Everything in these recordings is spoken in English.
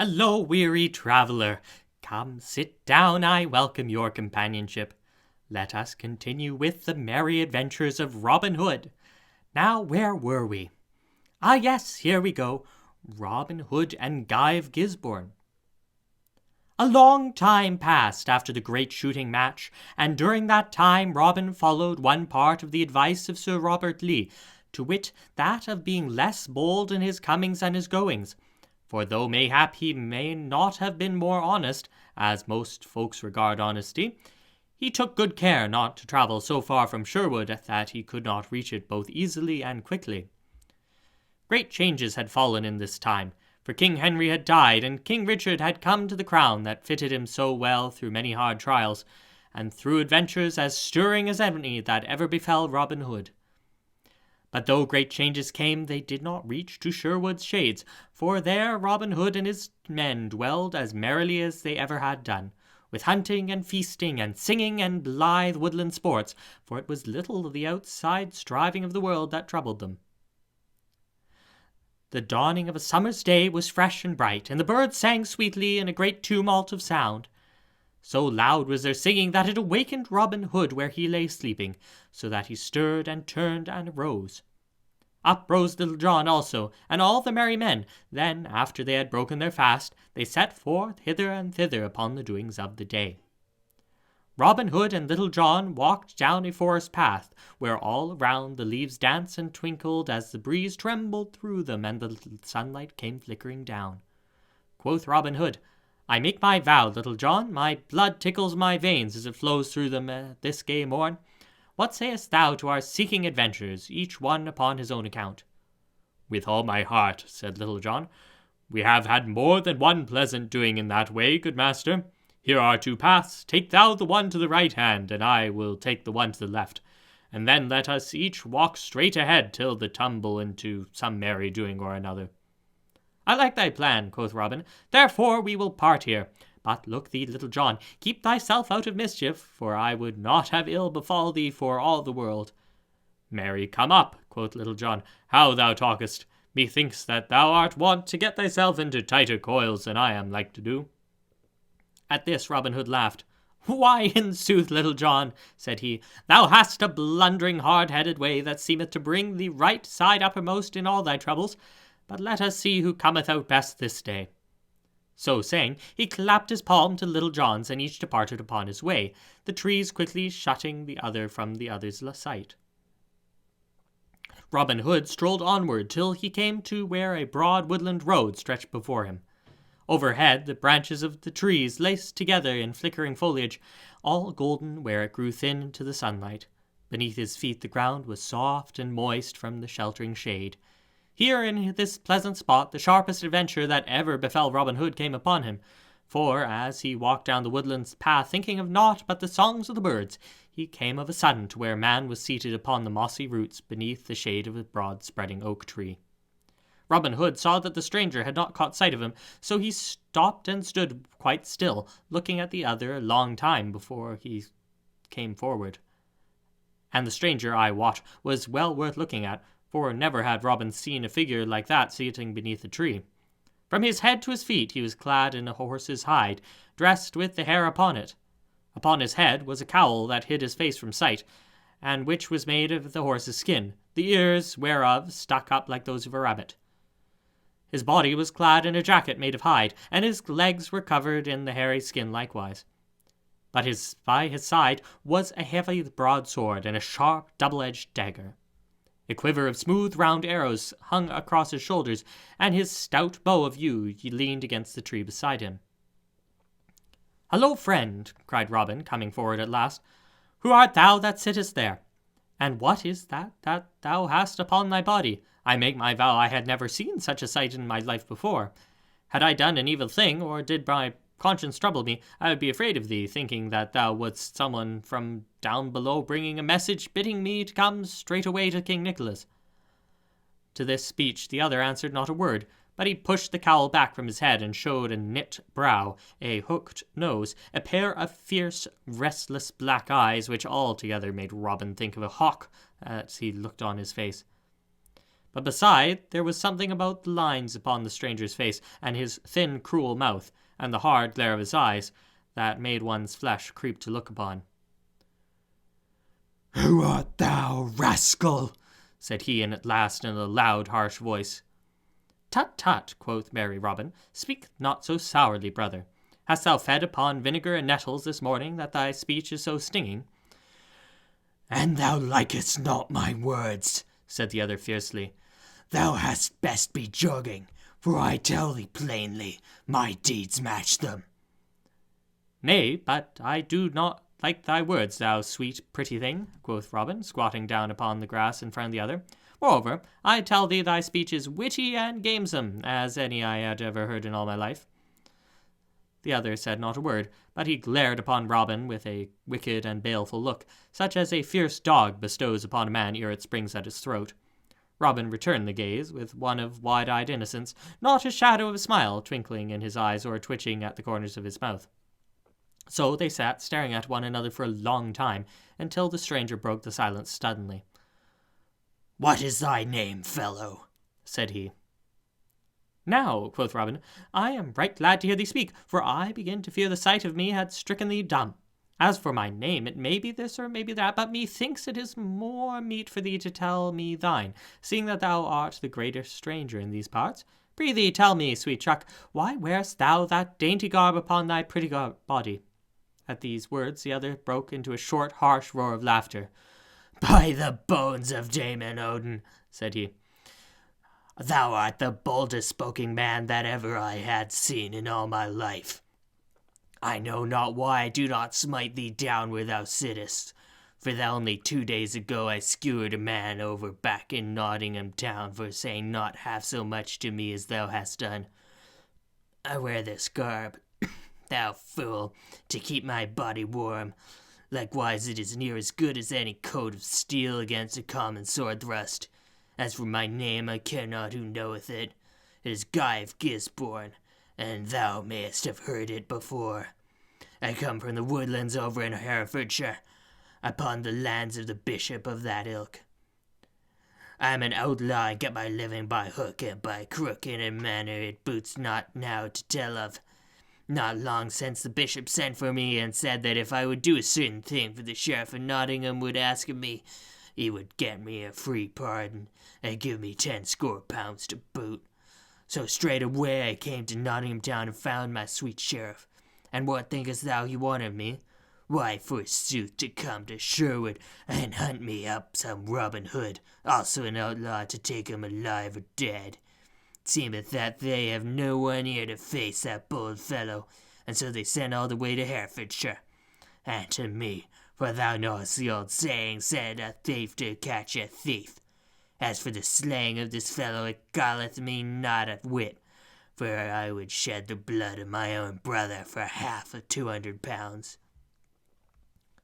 Hello, weary traveller. Come, sit down, I welcome your companionship. Let us continue with the merry adventures of Robin Hood. Now, where were we? Ah, yes, here we go. Robin Hood and Guy of Gisbourne. A long time passed after the great shooting match, and during that time Robin followed one part of the advice of Sir Robert Lee, to wit, that of being less bold in his comings and his goings. For though mayhap he may not have been more honest, as most folks regard honesty, he took good care not to travel so far from Sherwood that he could not reach it both easily and quickly. Great changes had fallen in this time, for King Henry had died, and King Richard had come to the crown that fitted him so well through many hard trials, and through adventures as stirring as any that ever befell Robin Hood. But though great changes came, they did not reach to Sherwood's shades, for there Robin Hood and his men dwelled as merrily as they ever had done, with hunting and feasting and singing and blithe woodland sports, for it was little of the outside striving of the world that troubled them. The dawning of a summer's day was fresh and bright, and the birds sang sweetly in a great tumult of sound. So loud was their singing that it awakened Robin Hood where he lay sleeping, so that he stirred and turned and arose. Up rose Little John also, and all the merry men. Then, after they had broken their fast, they set forth hither and thither upon the doings of the day. Robin Hood and Little John walked down a forest path, where all around the leaves danced and twinkled as the breeze trembled through them and the sunlight came flickering down. Quoth Robin Hood, I make my vow, Little John, my blood tickles my veins as it flows through them this gay morn. What sayest thou to our seeking adventures, each one upon his own account? With all my heart, said Little John. We have had more than one pleasant doing in that way, good master. Here are two paths. Take thou the one to the right hand, and I will take the one to the left. And then let us each walk straight ahead till the tumble into some merry doing or another. I like thy plan, quoth Robin. Therefore we will part here. But look thee, Little John, keep thyself out of mischief, for I would not have ill befall thee for all the world. Marry, come up, quoth Little John. How thou talkest! Methinks that thou art wont to get thyself into tighter coils than I am like to do. At this Robin Hood laughed. Why, in sooth, Little John, said he, thou hast a blundering, hard-headed way that seemeth to bring thee right side uppermost in all thy troubles. But let us see who cometh out best this day. So saying, he clapped his palm to Little John's, and each departed upon his way, the trees quickly shutting the other from the other's sight. Robin Hood strolled onward till he came to where a broad woodland road stretched before him. Overhead, the branches of the trees laced together in flickering foliage, all golden where it grew thin into the sunlight. Beneath his feet the ground was soft and moist from the sheltering shade. Here in this pleasant spot the sharpest adventure that ever befell Robin Hood came upon him, for as he walked down the woodland path thinking of naught but the songs of the birds, he came of a sudden to where a man was seated upon the mossy roots beneath the shade of a broad spreading oak tree. Robin Hood saw that the stranger had not caught sight of him, so he stopped and stood quite still, looking at the other a long time before he came forward. And the stranger, I wot, was well worth looking at, for never had Robin seen a figure like that sitting beneath a tree. From his head to his feet he was clad in a horse's hide, dressed with the hair upon it. Upon his head was a cowl that hid his face from sight, and which was made of the horse's skin, the ears whereof stuck up like those of a rabbit. His body was clad in a jacket made of hide, and his legs were covered in the hairy skin likewise. But by his side was a heavy broadsword and a sharp double-edged dagger. A quiver of smooth round arrows hung across his shoulders, and his stout bow of yew leaned against the tree beside him. "Hallo, friend," cried Robin, coming forward at last. "Who art thou that sittest there? And what is that thou hast upon thy body? I make my vow I had never seen such a sight in my life before. Had I done an evil thing, or did my conscience trouble me, I would be afraid of thee, thinking that thou wouldst someone from down below bringing a message bidding me to come straight away to King Nicholas." To this speech the other answered not a word, but he pushed the cowl back from his head and showed a knit brow, a hooked nose, a pair of fierce, restless black eyes, which altogether made Robin think of a hawk as he looked on his face. But beside, there was something about the lines upon the stranger's face, and his thin, cruel mouth, and the hard glare of his eyes, that made one's flesh creep to look upon. "Who art thou, rascal?" said he at last in a loud, harsh voice. "Tut, tut," quoth merry Robin, "speak not so sourly, brother. Hast thou fed upon vinegar and nettles this morning, that thy speech is so stinging?" "And thou likest not my words," said the other fiercely. "Thou hadst best be jogging, for I tell thee plainly, my deeds match them." "Nay, but I do not like thy words, thou sweet pretty thing," quoth Robin, squatting down upon the grass in front of the other. "Moreover, I tell thee thy speech is witty and gamesome, as any I had ever heard in all my life." The other said not a word, but he glared upon Robin with a wicked and baleful look, such as a fierce dog bestows upon a man ere it springs at his throat. Robin returned the gaze with one of wide-eyed innocence, not a shadow of a smile twinkling in his eyes or twitching at the corners of his mouth. So they sat staring at one another for a long time, until the stranger broke the silence suddenly. "What is thy name, fellow?" said he. "Now," quoth Robin, "I am right glad to hear thee speak, for I begin to fear the sight of me had stricken thee dumb. As for my name, it may be this or may be that, but methinks it is more meet for thee to tell me thine, seeing that thou art the greatest stranger in these parts. Prithee tell me, sweet chuck, why wearest thou that dainty garb upon thy pretty body?" At these words the other broke into a short, harsh roar of laughter. "By the bones of Damon Odin," said he, "thou art the boldest spoken man that ever I had seen in all my life. I know not why I do not smite thee down where thou sittest, for thou only 2 days ago I skewered a man over back in Nottingham town for saying not half so much to me as thou hast done. I wear this garb, thou fool, to keep my body warm. Likewise it is near as good as any coat of steel against a common sword thrust. As for my name, I care not who knoweth it. It is Guy of Gisbourne, and thou mayest have heard it before. I come from the woodlands over in Herefordshire, upon the lands of the bishop of that ilk. I am an outlaw and get my living by hook and by crook in a manner it boots not now to tell of. Not long since the bishop sent for me and said that if I would do a certain thing for the sheriff of Nottingham would ask of me, he would get me a free pardon and give me 10 score pounds to boot. So straight away I came to Nottingham town and found my sweet sheriff. And what thinkest thou he wanted me? Why, forsooth, to come to Sherwood and hunt me up some Robin Hood, also an outlaw, to take him alive or dead. It seemeth that they have no one here to face that bold fellow, and so they sent all the way to Herefordshire. And to me, for thou knowest the old saying, said a thief to catch a thief. As for the slaying of this fellow, it galleth me not a whit, for I would shed the blood of my own brother for half of 200 pounds.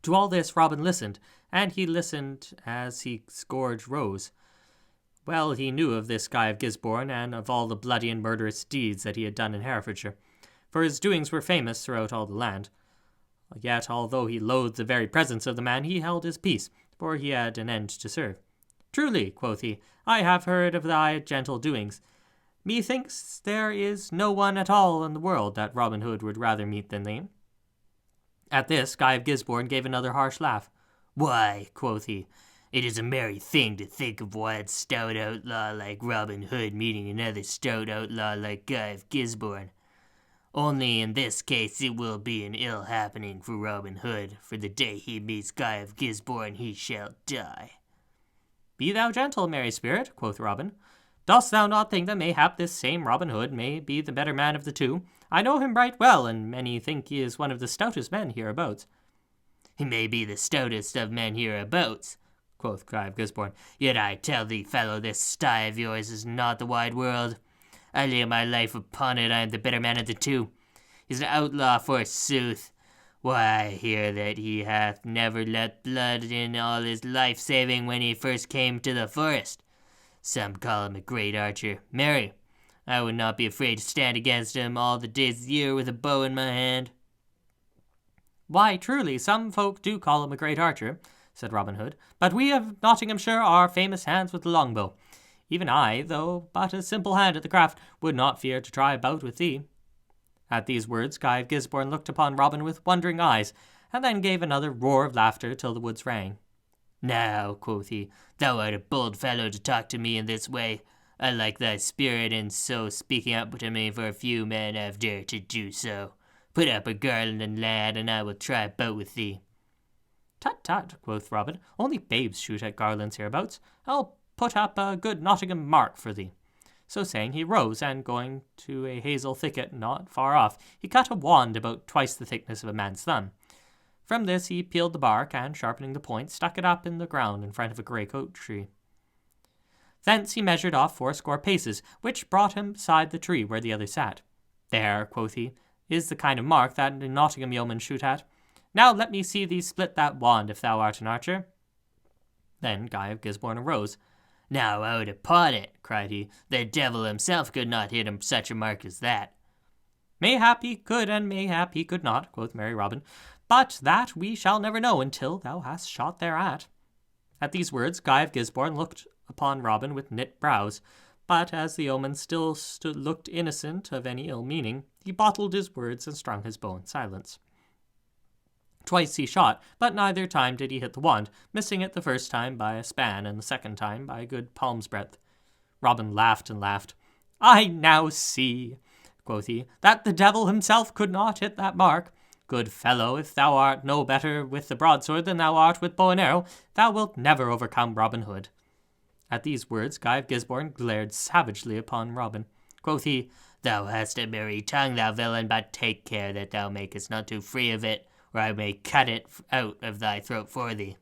To all this Robin listened, and he listened as he scourged Rose. Well he knew of this Guy of Gisbourne, and of all the bloody and murderous deeds that he had done in Herefordshire, for his doings were famous throughout all the land. Yet, although he loathed the very presence of the man, he held his peace, for he had an end to serve. "Truly," quoth he, "I have heard of thy gentle doings. Methinks there is no one at all in the world that Robin Hood would rather meet than thee." At this, Guy of Gisbourne gave another harsh laugh. "Why," quoth he, "it is a merry thing to think of one stout outlaw like Robin Hood meeting another stout outlaw like Guy of Gisbourne. Only in this case it will be an ill happening for Robin Hood, for the day he meets Guy of Gisbourne he shall die." "Be thou gentle, merry spirit," quoth Robin. "Dost thou not think that mayhap this same Robin Hood may be the better man of the two? I know him right well, and many think he is one of the stoutest men hereabouts." "He may be the stoutest of men hereabouts," quoth Guy of Gisbourne, "yet I tell thee, fellow, this sty of yours is not the wide world. I lay my life upon it I am the better man of the two. He's an outlaw, forsooth. Why, I hear that he hath never let blood in all his life, saving when he first came to the forest. Some call him a great archer. Marry, I would not be afraid to stand against him all the days of the year with a bow in my hand." "Why, truly, some folk do call him a great archer," said Robin Hood, "but we of Nottinghamshire are famous hands with the longbow. Even I, though but a simple hand at the craft, would not fear to try a bout with thee." At these words, Guy of Gisbourne looked upon Robin with wondering eyes, and then gave another roar of laughter till the woods rang. "Now," quoth he, "thou art a bold fellow to talk to me in this way. I like thy spirit in so speaking up to me, for few men have dared to do so. Put up a garland, lad, and I will try a bout with thee." "Tut, tut," quoth Robin, "only babes shoot at garlands hereabouts. I'll put up a good Nottingham mark for thee." So saying, he rose, and going to a hazel thicket not far off, he cut a wand about twice the thickness of a man's thumb. From this he peeled the bark, and, sharpening the point, stuck it up in the ground in front of a grey oak tree. Thence he measured off 80 paces, which brought him beside the tree where the other sat. "There," quoth he, "is the kind of mark that the Nottingham yeomen shoot at. Now let me see thee split that wand, if thou art an archer." Then Guy of Gisbourne arose. "Now out upon it," cried he. "The devil himself could not hit him such a mark as that." "Mayhap he could, and mayhap he could not," quoth merry Robin, "but that we shall never know until thou hast shot thereat." At these words, Guy of Gisbourne looked upon Robin with knit brows, but as the yeoman still looked innocent of any ill meaning, he bottled his words and strung his bow in silence. Twice he shot, but neither time did he hit the wand, missing it the first time by a span, and the second time by a good palm's breadth. Robin laughed and laughed. "I now see," quoth he, "that the devil himself could not hit that mark. Good fellow, if thou art no better with the broadsword than thou art with bow and arrow, thou wilt never overcome Robin Hood." At these words, Guy of Gisbourne glared savagely upon Robin. Quoth he, "Thou hast a merry tongue, thou villain, but take care that thou makest not too free of it, or I may cut it out of thy throat for thee."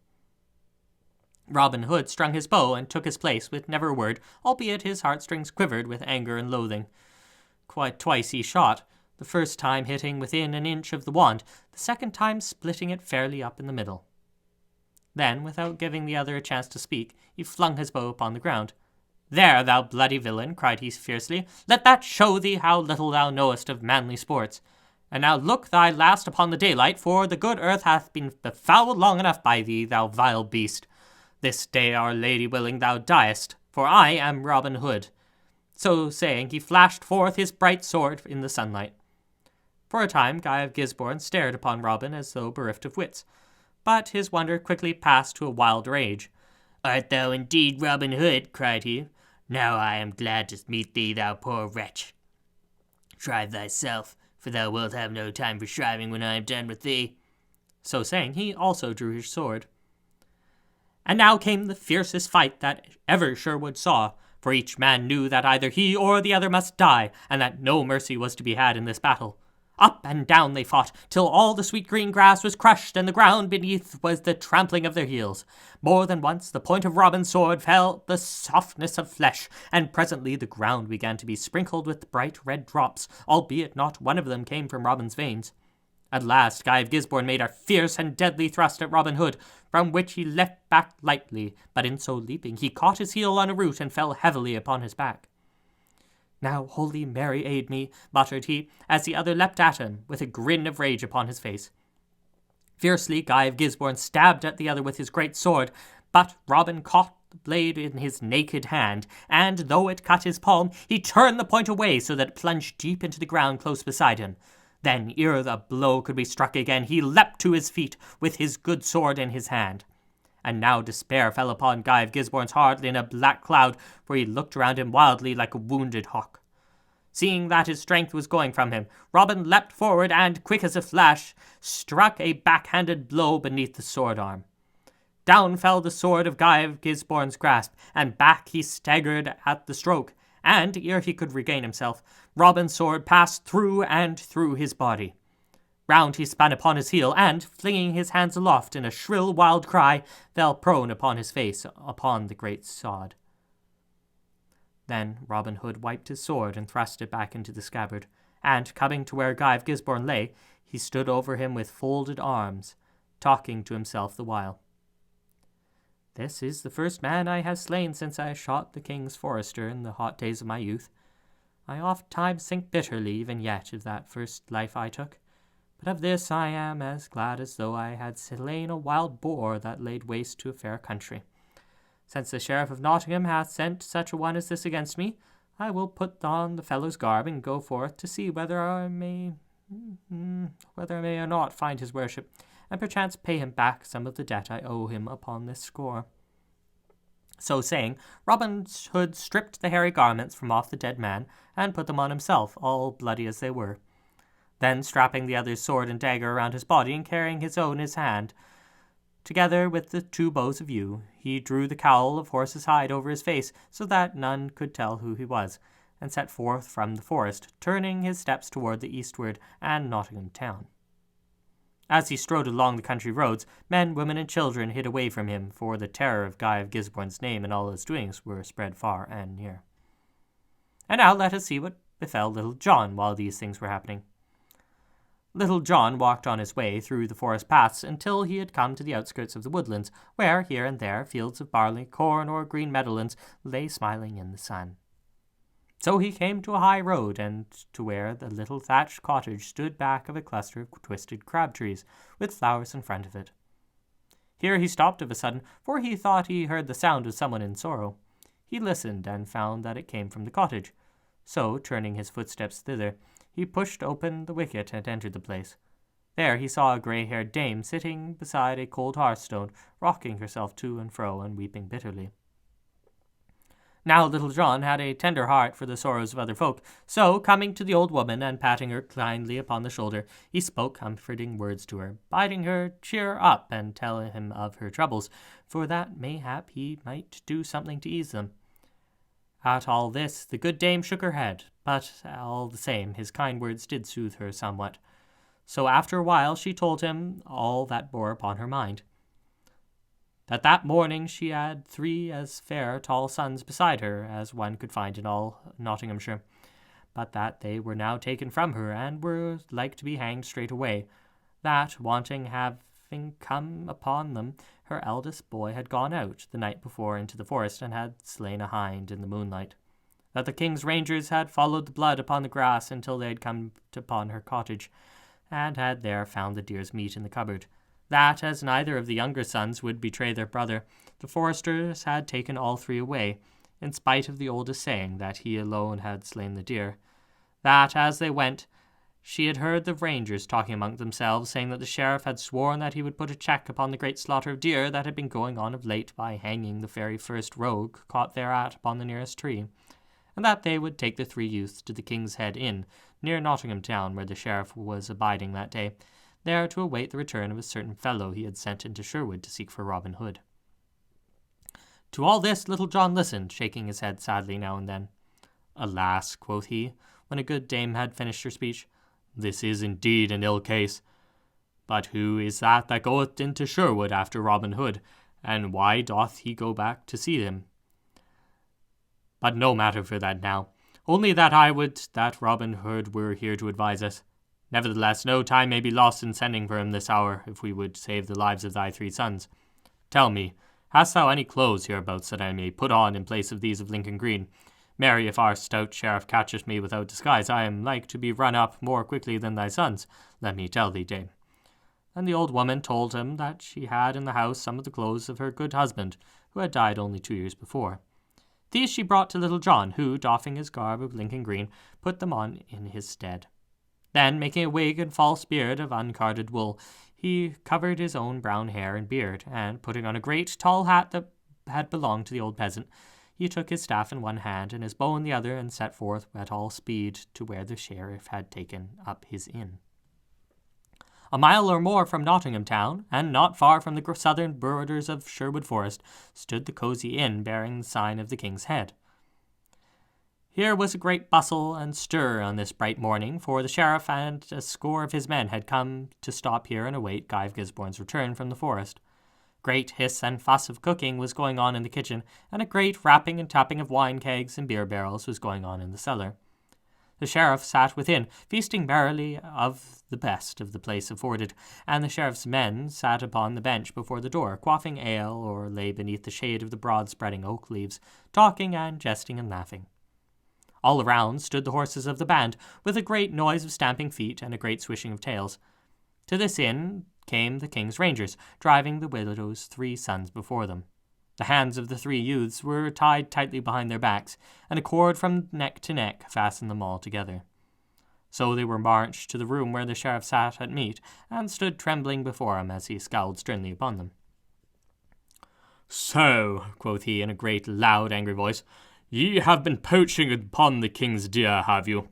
Robin Hood strung his bow and took his place with never a word, albeit his heartstrings quivered with anger and loathing. Quite twice he shot, the first time hitting within an inch of the wand, the second time splitting it fairly up in the middle. Then, without giving the other a chance to speak, he flung his bow upon the ground. "There, thou bloody villain," cried he fiercely, "let that show thee how little thou knowest of manly sports. And now look thy last upon the daylight, for the good earth hath been befouled long enough by thee, thou vile beast. This day, Our Lady willing, thou diest, for I am Robin Hood." So saying, he flashed forth his bright sword in the sunlight. For a time, Guy of Gisbourne stared upon Robin as though bereft of wits, but his wonder quickly passed to a wild rage. "Art thou indeed Robin Hood?" cried he. "Now I am glad to meet thee, thou poor wretch. Shrive thyself, for thou wilt have no time for shriving when I am done with thee." So saying, he also drew his sword. And now came the fiercest fight that ever Sherwood saw, for each man knew that either he or the other must die, and that no mercy was to be had in this battle. Up and down they fought, till all the sweet green grass was crushed, and the ground beneath was the trampling of their heels. More than once the point of Robin's sword felt the softness of flesh, and presently the ground began to be sprinkled with bright red drops, albeit not one of them came from Robin's veins. At last Guy of Gisbourne made a fierce and deadly thrust at Robin Hood, from which he leapt back lightly, but in so leaping he caught his heel on a root and fell heavily upon his back. "Now, Holy Mary aid me," muttered he, as the other leapt at him, with a grin of rage upon his face. Fiercely Guy of Gisbourne stabbed at the other with his great sword, but Robin caught the blade in his naked hand, and, though it cut his palm, he turned the point away so that it plunged deep into the ground close beside him. Then, ere the blow could be struck again, he leapt to his feet, with his good sword in his hand. And now despair fell upon Guy of Gisbourne's heart in a black cloud, for he looked around him wildly like a wounded hawk. Seeing that his strength was going from him, Robin leapt forward and, quick as a flash, struck a backhanded blow beneath the sword arm. Down fell the sword of Guy of Gisbourne's grasp, and back he staggered at the stroke, and, ere he could regain himself, Robin's sword passed through and through his body. Round he spun upon his heel, and, flinging his hands aloft in a shrill wild cry, fell prone upon his face upon the great sod. Then Robin Hood wiped his sword and thrust it back into the scabbard, and, coming to where Guy of Gisbourne lay, he stood over him with folded arms, talking to himself the while. "This is the first man I have slain since I shot the king's forester in the hot days of my youth. I oft times think bitterly even yet of that first life I took, but of this I am as glad as though I had slain a wild boar that laid waste to a fair country. Since the Sheriff of Nottingham hath sent such a one as this against me, I will put on the fellow's garb and go forth to see whether I may or not find his worship, and perchance pay him back some of the debt I owe him upon this score." So saying, Robin Hood stripped the hairy garments from off the dead man, and put them on himself, all bloody as they were. Then, strapping the other's sword and dagger around his body, and carrying his own in his hand, together with the 2 bows of yew, he drew the cowl of horse's hide over his face, so that none could tell who he was, and set forth from the forest, turning his steps toward the eastward and Nottingham town. As he strode along the country roads, men, women, and children hid away from him, for the terror of Guy of Gisbourne's name and all his doings were spread far and near. And now let us see what befell Little John while these things were happening. Little John walked on his way through the forest paths until he had come to the outskirts of the woodlands, where, here and there, fields of barley, corn, or green meadowlands lay smiling in the sun. So he came to a high road, and to where the little thatched cottage stood back of a cluster of twisted crab trees, with flowers in front of it. Here he stopped of a sudden, for he thought he heard the sound of someone in sorrow. He listened, and found that it came from the cottage. So, turning his footsteps thither, he pushed open the wicket and entered the place. There he saw a grey-haired dame sitting beside a cold hearthstone, rocking herself to and fro and weeping bitterly. Now Little John had a tender heart for the sorrows of other folk, so, coming to the old woman and patting her kindly upon the shoulder, he spoke comforting words to her, bidding her cheer up and tell him of her troubles, for that mayhap he might do something to ease them. At all this the good dame shook her head, but all the same his kind words did soothe her somewhat. So after a while she told him all that bore upon her mind. That morning she had 3 as fair tall sons beside her as one could find in all Nottinghamshire, but that they were now taken from her, and were like to be hanged straightway, that, wanting having come upon them, her eldest boy had gone out the night before into the forest, and had slain a hind in the moonlight, that the king's rangers had followed the blood upon the grass until they had come upon her cottage, and had there found the deer's meat in the cupboard, that, as neither of the younger sons would betray their brother, the foresters had taken all 3 away, in spite of the oldest saying that he alone had slain the deer, that, as they went, she had heard the rangers talking among themselves, saying that the sheriff had sworn that he would put a check upon the great slaughter of deer that had been going on of late by hanging the very first rogue caught thereat upon the nearest tree, and that they would take the 3 youths to the King's Head Inn, near Nottingham town, where the sheriff was abiding that day, there to await the return of a certain fellow he had sent into Sherwood to seek for Robin Hood. To all this Little John listened, shaking his head sadly now and then. "Alas," quoth he, when a good dame had finished her speech, "this is indeed an ill case. But who is that goeth into Sherwood after Robin Hood, and why doth he go back to see him? But no matter for that now, only that I would that Robin Hood were here to advise us. Nevertheless, no time may be lost in sending for him this hour, if we would save the lives of thy 3 sons. Tell me, hast thou any clothes hereabouts that I may put on in place of these of Lincoln Green? Marry, if our stout sheriff catcheth me without disguise, I am like to be run up more quickly than thy sons, let me tell thee, dame." And the old woman told him that she had in the house some of the clothes of her good husband, who had died only 2 years before. These she brought to Little John, who, doffing his garb of Lincoln Green, put them on in his stead. Then, making a wig and false beard of uncarded wool, he covered his own brown hair and beard, and, putting on a great tall hat that had belonged to the old peasant, he took his staff in one hand and his bow in the other, and set forth at all speed to where the sheriff had taken up his inn. A mile or more from Nottingham town, and not far from the southern borders of Sherwood Forest, stood the cosy inn bearing the sign of the King's Head. Here was a great bustle and stir on this bright morning, for the sheriff and a score of his men had come to stop here and await Guy of Gisbourne's return from the forest. Great hiss and fuss of cooking was going on in the kitchen, and a great rapping and tapping of wine kegs and beer barrels was going on in the cellar. The sheriff sat within, feasting merrily of the best of the place afforded, and the sheriff's men sat upon the bench before the door, quaffing ale, or lay beneath the shade of the broad-spreading oak leaves, talking and jesting and laughing. All around stood the horses of the band, with a great noise of stamping feet and a great swishing of tails. To this inn came the king's rangers, driving the widow's 3 sons before them. The hands of the 3 youths were tied tightly behind their backs, and a cord from neck to neck fastened them all together. So they were marched to the room where the sheriff sat at meat, and stood trembling before him as he scowled sternly upon them. So, quoth he in a great, loud, angry voice, ye have been poaching upon the king's deer, have you?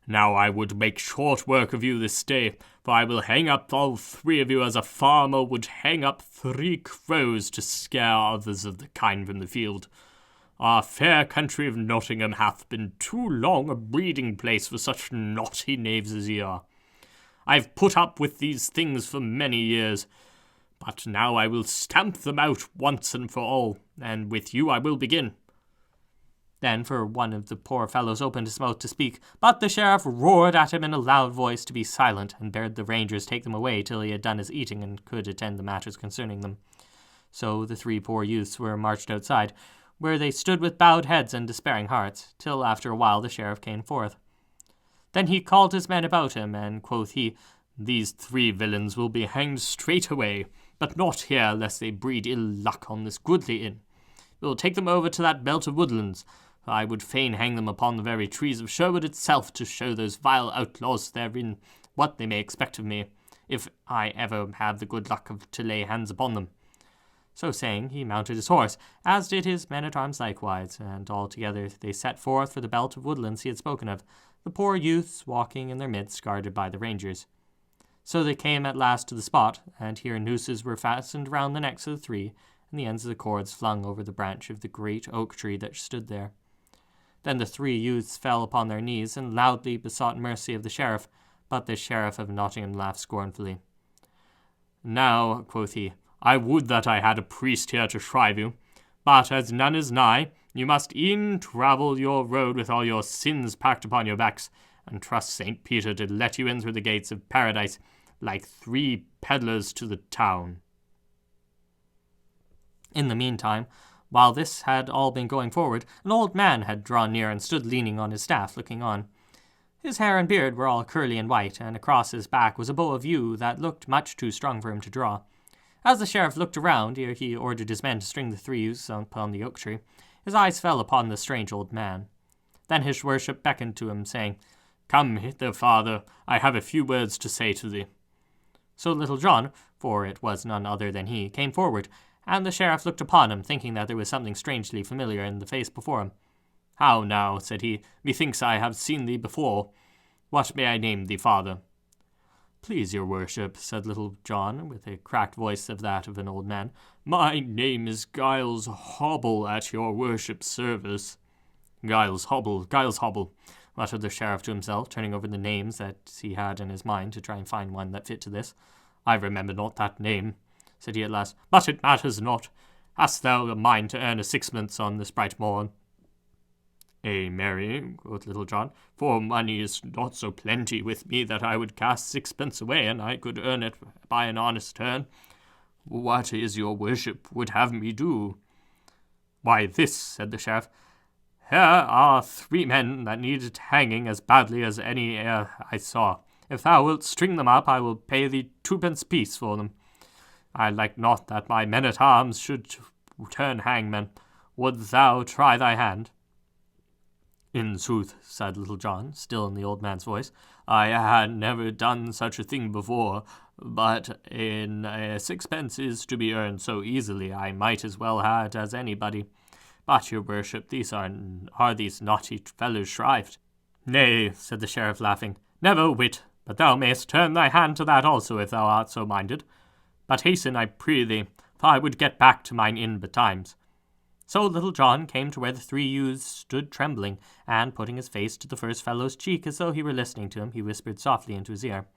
Now I would make short work of you this day, for I will hang up all 3 of you as a farmer would hang up 3 crows to scare others of the kind from the field. Our fair country of Nottingham hath been too long a breeding place for such naughty knaves as ye are. I have put up with these things for many years, but now I will stamp them out once and for all, and with you I will begin. Then for one of the poor fellows opened his mouth to speak, but the sheriff roared at him in a loud voice to be silent, and bade the rangers take them away till he had done his eating and could attend the matters concerning them. So the 3 poor youths were marched outside, where they stood with bowed heads and despairing hearts, till after a while the sheriff came forth. Then he called his men about him, and quoth he, These 3 villains will be hanged straight away, but not here, lest they breed ill luck on this goodly inn. We will take them over to that belt of woodlands, for I would fain hang them upon the very trees of Sherwood itself, to show those vile outlaws therein what they may expect of me, if I ever have the good luck to lay hands upon them. So saying, he mounted his horse, as did his men-at-arms likewise, and all together they set forth for the belt of woodlands he had spoken of, the poor youths walking in their midst, guarded by the rangers. So they came at last to the spot, and here nooses were fastened round the necks of the 3, and the ends of the cords flung over the branch of the great oak tree that stood there. Then the 3 youths fell upon their knees, and loudly besought mercy of the sheriff, but the sheriff of Nottingham laughed scornfully. Now, quoth he, I would that I had a priest here to shrive you, but as none is nigh, you must e'en travel your road with all your sins packed upon your backs, and trust St. Peter to let you in through the gates of paradise, like 3 pedlars to the town. In the meantime, while this had all been going forward, an old man had drawn near and stood leaning on his staff, looking on. His hair and beard were all curly and white, and across his back was a bow of yew that looked much too strong for him to draw. As the sheriff looked around, ere he ordered his men to string the 3 youths upon the oak tree, his eyes fell upon the strange old man. Then his worship beckoned to him, saying, Come hither, father, I have a few words to say to thee. So Little John, for it was none other than he, came forward, and the sheriff looked upon him, thinking that there was something strangely familiar in the face before him. How now, said he, methinks I have seen thee before. What may I name thee, father? Please your worship, said Little John, with a cracked voice of that of an old man, my name is Giles Hobble, at your worship's service. Giles Hobble, muttered the sheriff to himself, turning over the names that he had in his mind to try and find one that fit to this. I remember not that name, said he at last, but it matters not. Hast thou a mind to earn a 6pence on this bright morn? Ay, marry, quoth Little John, for money is not so plenty with me that I would cast 6pence away, and I could earn it by an honest turn. What is your worship would have me do? Why, this, said the sheriff. Here are 3 men that needed hanging as badly as any e'er I saw. If thou wilt string them up, I will pay thee 2pence piece for them. I like not that my men-at-arms should turn hangmen. Would thou try thy hand? In sooth, said Little John, still in the old man's voice, I had never done such a thing before, but in 6pence is to be earned so easily, I might as well have it as anybody. But, your worship, are these naughty fellows shrived? Nay, said the sheriff, laughing, never whit, but thou mayst turn thy hand to that also, if thou art so minded. But hasten, I pray thee, for I would get back to mine inn betimes. So Little John came to where the 3 youths stood trembling, and putting his face to the first fellow's cheek as though he were listening to him, he whispered softly into his ear,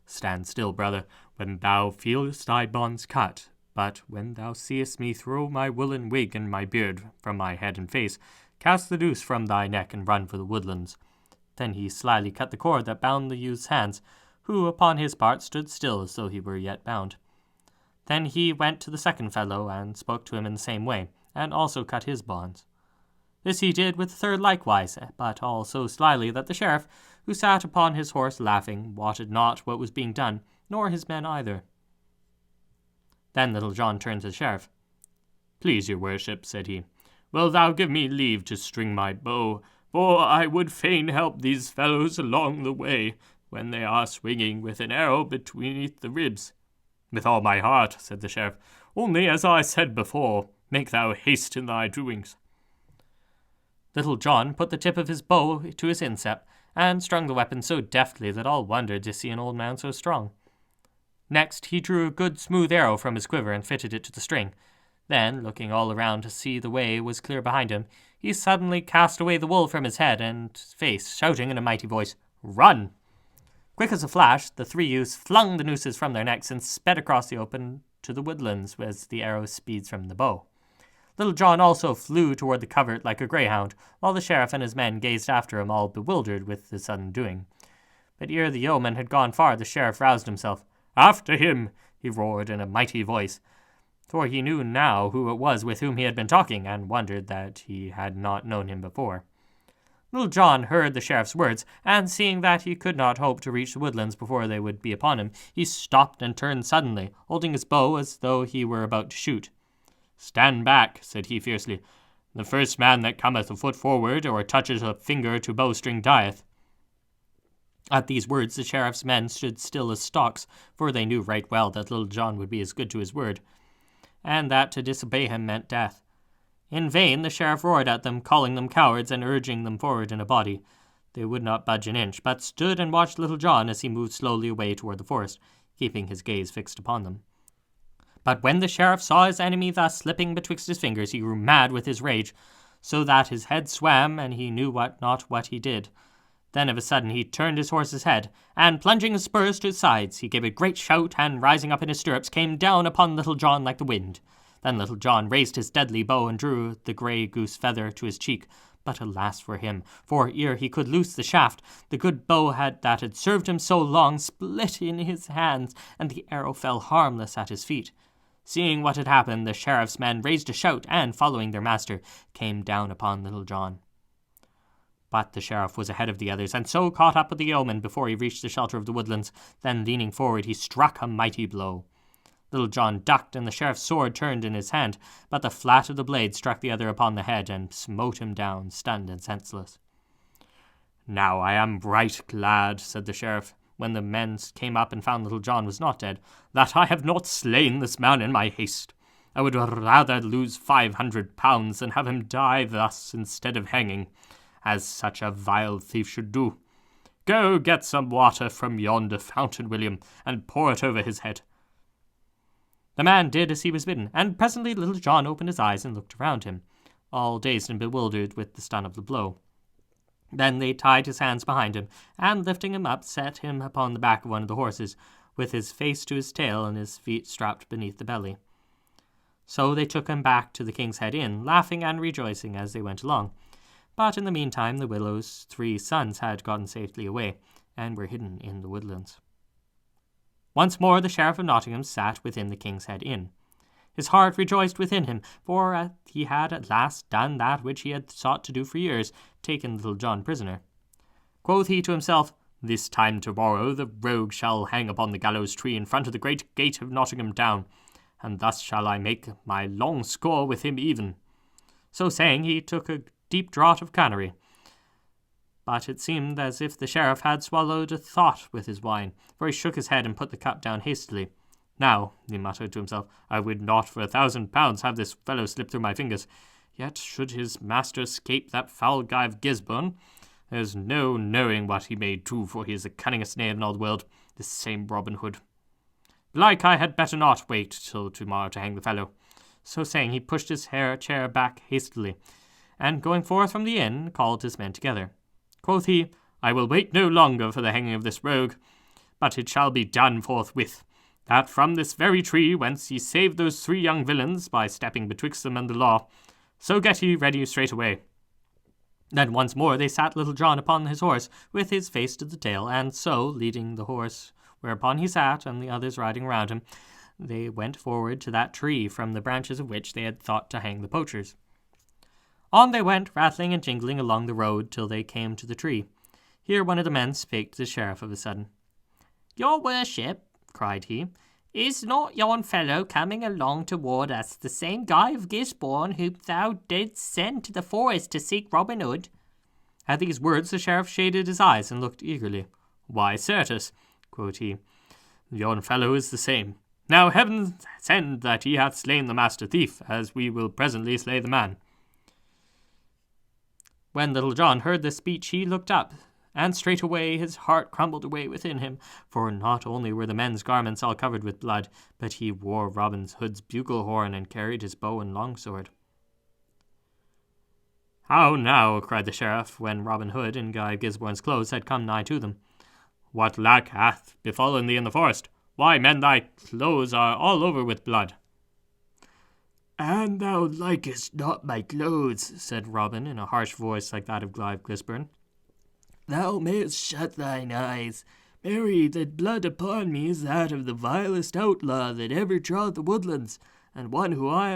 Stand still, brother, when thou feelest thy bonds cut, but when thou seest me throw my woolen wig and my beard from my head and face, cast the noose from thy neck and run for the woodlands. Then he slyly cut the cord that bound the youth's hands, who upon his part stood still as though he were yet bound. Then he went to the second fellow, and spoke to him in the same way, and also cut his bonds. This he did with the third likewise, but all so slyly that the sheriff, who sat upon his horse laughing, wotted not what was being done, nor his men either. Then Little John turned to the sheriff. Please your worship, said he, wilt thou give me leave to string my bow, for I would fain help these fellows along the way, when they are swinging with an arrow beneath the ribs. With all my heart, said the sheriff, only as I said before, make thou haste in thy doings. Little John put the tip of his bow to his instep, and strung the weapon so deftly that all wondered to see an old man so strong. Next he drew a good smooth arrow from his quiver and fitted it to the string. Then, looking all around to see the way was clear behind him, he suddenly cast away the wool from his head and face, shouting in a mighty voice, "Run!" Quick as a flash, the three youths flung the nooses from their necks and sped across the open to the woodlands as the arrow speeds from the bow. Little John also flew toward the covert like a greyhound, while the sheriff and his men gazed after him, all bewildered with the sudden doing. But ere the yeoman had gone far, the sheriff roused himself. "After him!" he roared in a mighty voice, for he knew now who it was with whom he had been talking, and wondered that he had not known him before. Little John heard the sheriff's words, and seeing that he could not hope to reach the woodlands before they would be upon him, he stopped and turned suddenly, holding his bow as though he were about to shoot. "Stand back," said he fiercely. "The first man that cometh a foot forward, or touches a finger to bowstring, dieth." At these words the sheriff's men stood still as stocks, for they knew right well that Little John would be as good to his word, and that to disobey him meant death. In vain the sheriff roared at them, calling them cowards and urging them forward in a body. They would not budge an inch, but stood and watched Little John as he moved slowly away toward the forest, keeping his gaze fixed upon them. But when the sheriff saw his enemy thus slipping betwixt his fingers, he grew mad with his rage, so that his head swam, and he knew not what he did. Then of a sudden he turned his horse's head, and plunging his spurs to his sides, he gave a great shout, and rising up in his stirrups, came down upon Little John like the wind. Then Little John raised his deadly bow and drew the grey goose feather to his cheek. But alas for him, for ere he could loose the shaft, the good bow that had served him so long split in his hands, and the arrow fell harmless at his feet. Seeing what had happened, the sheriff's men raised a shout, and, following their master, came down upon Little John. But the sheriff was ahead of the others, and so caught up with the yeoman before he reached the shelter of the woodlands. Then, leaning forward, he struck a mighty blow. Little John ducked, and the sheriff's sword turned in his hand, but the flat of the blade struck the other upon the head, and smote him down, stunned and senseless. "Now I am right glad," said the sheriff, when the men came up and found Little John was not dead, "that I have not slain this man in my haste. I would rather lose 500 pounds than have him die thus instead of hanging, as such a vile thief should do. Go get some water from yonder fountain, William, and pour it over his head." The man did as he was bidden, and presently Little John opened his eyes and looked around him, all dazed and bewildered with the stun of the blow. Then they tied his hands behind him, and lifting him up, set him upon the back of one of the horses, with his face to his tail and his feet strapped beneath the belly. So they took him back to the King's Head Inn, laughing and rejoicing as they went along. But in the meantime the Willow's 3 sons had gotten safely away, and were hidden in the woodlands. Once more the Sheriff of Nottingham sat within the King's Head Inn. His heart rejoiced within him, for he had at last done that which he had sought to do for years, taken Little John prisoner. Quoth he to himself, "This time tomorrow the rogue shall hang upon the gallows tree in front of the great gate of Nottingham Town, and thus shall I make my long score with him even." So saying, he took a deep draught of canary. But it seemed as if the sheriff had swallowed a thought with his wine, for he shook his head and put the cup down hastily. "Now," he muttered to himself, "I would not for 1,000 pounds have this fellow slip through my fingers. Yet should his master escape that foul guy of Gisbourne, there's no knowing what he may do, for he is the cunningest knave in all the world, this same Robin Hood. Belike I had better not wait till tomorrow to hang the fellow." So saying, he pushed his chair back hastily, and going forth from the inn, called his men together. Quoth he, "I will wait no longer for the hanging of this rogue, but it shall be done forthwith, that from this very tree whence ye saved those 3 young villains by stepping betwixt them and the law, so get ye ready straightway." Then once more they sat Little John upon his horse, with his face to the tail, and so, leading the horse whereupon he sat, and the others riding round him, they went forward to that tree, from the branches of which they had thought to hang the poachers. On they went, rattling and jingling along the road, till they came to the tree. Here one of the men spake to the sheriff of a sudden. "Your worship," cried he, Is not yon fellow coming along toward us the same Guy of Gisbourne whom thou didst send to the forest to seek Robin Hood? At these words the sheriff shaded his eyes and looked eagerly. Why, certes, quoth he, yon fellow is the same. Now heaven send that he hath slain the master thief, as we will presently slay the man. When Little John heard this speech, he looked up, and straightway his heart crumbled away within him, for not only were the men's garments all covered with blood, but he wore Robin Hood's bugle horn and carried his bow and longsword. How now, cried the sheriff, when Robin Hood, in Guy of Gisbourne's clothes, had come nigh to them. What lack hath befallen thee in the forest? Why, men, thy clothes are all over with blood. And thou likest not my clothes, said Robin, in a harsh voice like that of Guy of Gisbourne. Thou mayest shut thine eyes. Marry, the blood upon me is that of the vilest outlaw that ever trod the woodlands, and one who I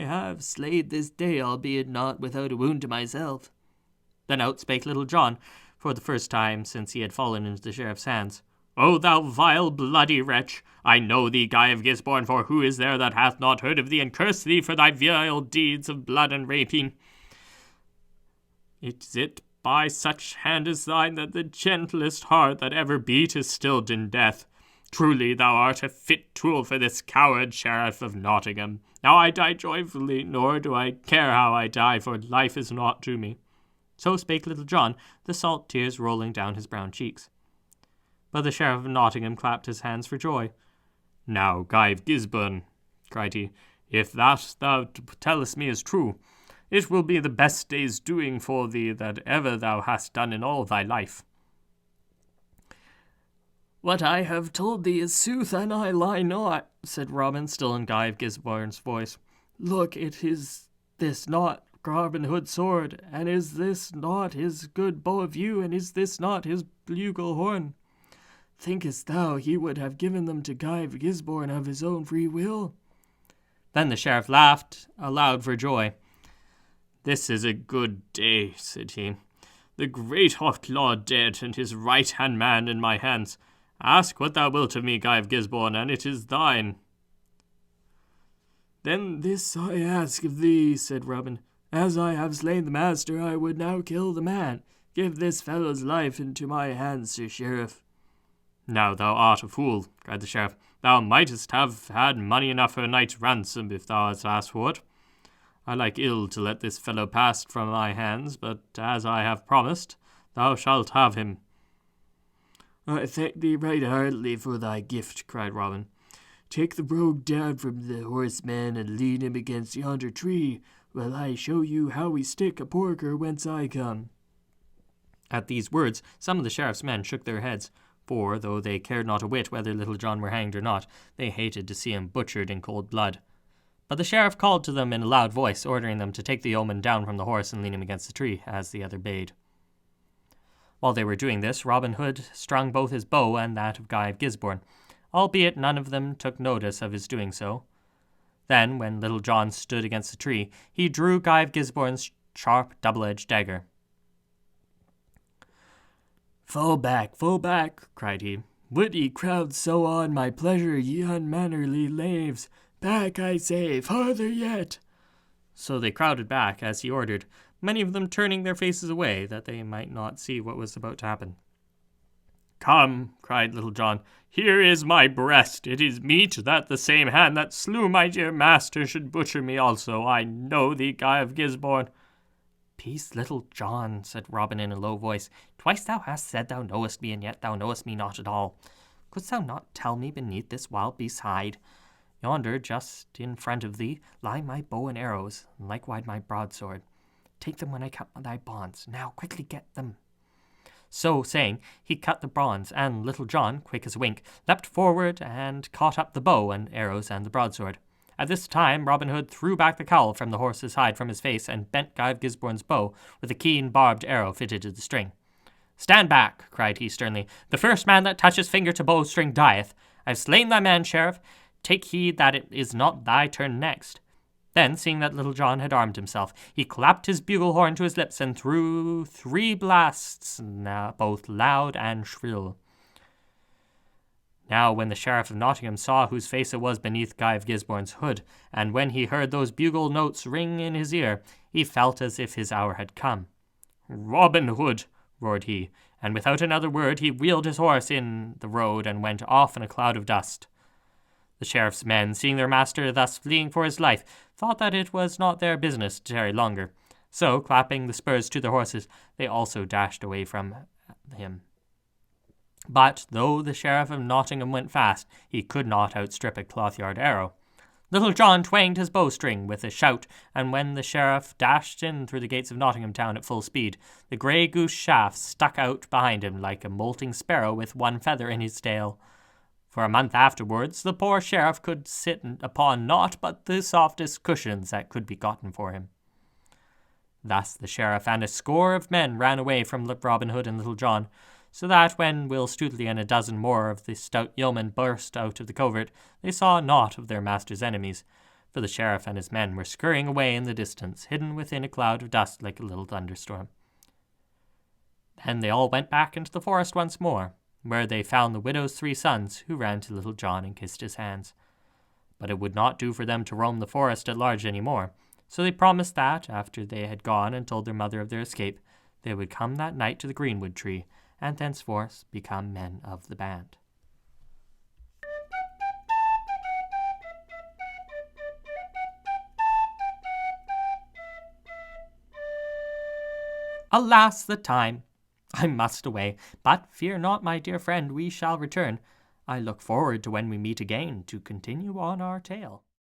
have slayed this day, albeit not without a wound to myself. Then out spake Little John, for the first time since he had fallen into the sheriff's hands. O thou vile bloody wretch, I know thee, Guy of Gisbourne, for who is there that hath not heard of thee, and cursed thee for thy vile deeds of blood and rapine? Is it by such hand as thine that the gentlest heart that ever beat is stilled in death? Truly thou art a fit tool for this coward sheriff of Nottingham. Now I die joyfully, nor do I care how I die, for life is naught to me. So spake Little John, the salt tears rolling down his brown cheeks. But the sheriff of Nottingham clapped his hands for joy. Now, Guy of Gisbourne, cried he, if that thou tellest me is true, it will be the best day's doing for thee that ever thou hast done in all thy life. What I have told thee is sooth, and I lie not, said Robin, still in Guy of Gisbourne's voice. Look, it is this not Robin Hood's sword, and is this not his good bow of yew, and is this not his bugle horn? Thinkest thou he would have given them to Guy of Gisbourne of his own free will? Then the sheriff laughed aloud for joy. This is a good day, said he. The great outlaw dead, and his right-hand man in my hands. Ask what thou wilt of me, Guy of Gisbourne, and it is thine. Then this I ask of thee, said Robin. As I have slain the master, I would now kill the man. Give this fellow's life into my hands, Sir Sheriff. Now thou art a fool, cried the sheriff. Thou mightest have had money enough for a night's ransom if thou hadst asked for it. I like ill to let this fellow pass from my hands, but as I have promised, thou shalt have him. I thank thee right heartily for thy gift, cried Robin. Take the rogue down from the horseman and lead him against yonder tree, while I show you how we stick a porker whence I come. At these words, some of the sheriff's men shook their heads, for, though they cared not a whit whether Little John were hanged or not, they hated to see him butchered in cold blood. But the sheriff called to them in a loud voice, ordering them to take the yeoman down from the horse and lean him against the tree, as the other bade. While they were doing this, Robin Hood strung both his bow and that of Guy of Gisbourne, albeit none of them took notice of his doing so. Then, when Little John stood against the tree, he drew Guy of Gisbourne's sharp double-edged dagger. Fall back, cried he. Would ye crowd so on my pleasure, ye unmannerly knaves? Back, I say, farther yet. So they crowded back, as he ordered, many of them turning their faces away, that they might not see what was about to happen. Come, cried Little John, here is my breast. It is meet that the same hand that slew my dear master should butcher me also. I know thee, Guy of Gisbourne. Peace, Little John, said Robin in a low voice. Twice thou hast said thou knowest me, and yet thou knowest me not at all. Couldst thou not tell me beneath this wild beast's hide? Yonder, just in front of thee, lie my bow and arrows, and likewise my broadsword. Take them when I cut thy bonds. Now quickly get them. So saying, he cut the bonds, and Little John, quick as a wink, leapt forward and caught up the bow and arrows and the broadsword. At this time Robin Hood threw back the cowl from the horse's hide from his face and bent Guy of Gisbourne's bow with a keen barbed arrow fitted to the string. Stand back, cried he sternly. The first man that touches finger to bowstring dieth. I have slain thy man, sheriff. Take heed that it is not thy turn next. Then, seeing that Little John had armed himself, he clapped his bugle horn to his lips and threw 3 blasts, both loud and shrill. Now when the Sheriff of Nottingham saw whose face it was beneath Guy of Gisbourne's hood, and when he heard those bugle notes ring in his ear, he felt as if his hour had come. "Robin Hood!" roared he, and without another word he wheeled his horse in the road and went off in a cloud of dust. The sheriff's men, seeing their master thus fleeing for his life, thought that it was not their business to tarry longer. So, clapping the spurs to their horses, they also dashed away from him. But, though the Sheriff of Nottingham went fast, he could not outstrip a cloth-yard arrow. Little John twanged his bowstring with a shout, and when the sheriff dashed in through the gates of Nottingham town at full speed, the grey goose shaft stuck out behind him like a molting sparrow with one feather in his tail. For a month afterwards, the poor sheriff could sit upon naught but the softest cushions that could be gotten for him. Thus the sheriff and a score of men ran away from Robin Hood and Little John, so that when Will Stutely and a dozen more of the stout yeomen burst out of the covert, they saw naught of their master's enemies, for the sheriff and his men were scurrying away in the distance, hidden within a cloud of dust like a little thunderstorm. Then they all went back into the forest once more, where they found the widow's 3 sons, who ran to Little John and kissed his hands. But it would not do for them to roam the forest at large any more, so they promised that, after they had gone and told their mother of their escape, they would come that night to the greenwood tree, and thenceforth become men of the band. Alas, the time! I must away, but fear not, my dear friend, we shall return. I look forward to when we meet again to continue on our tale.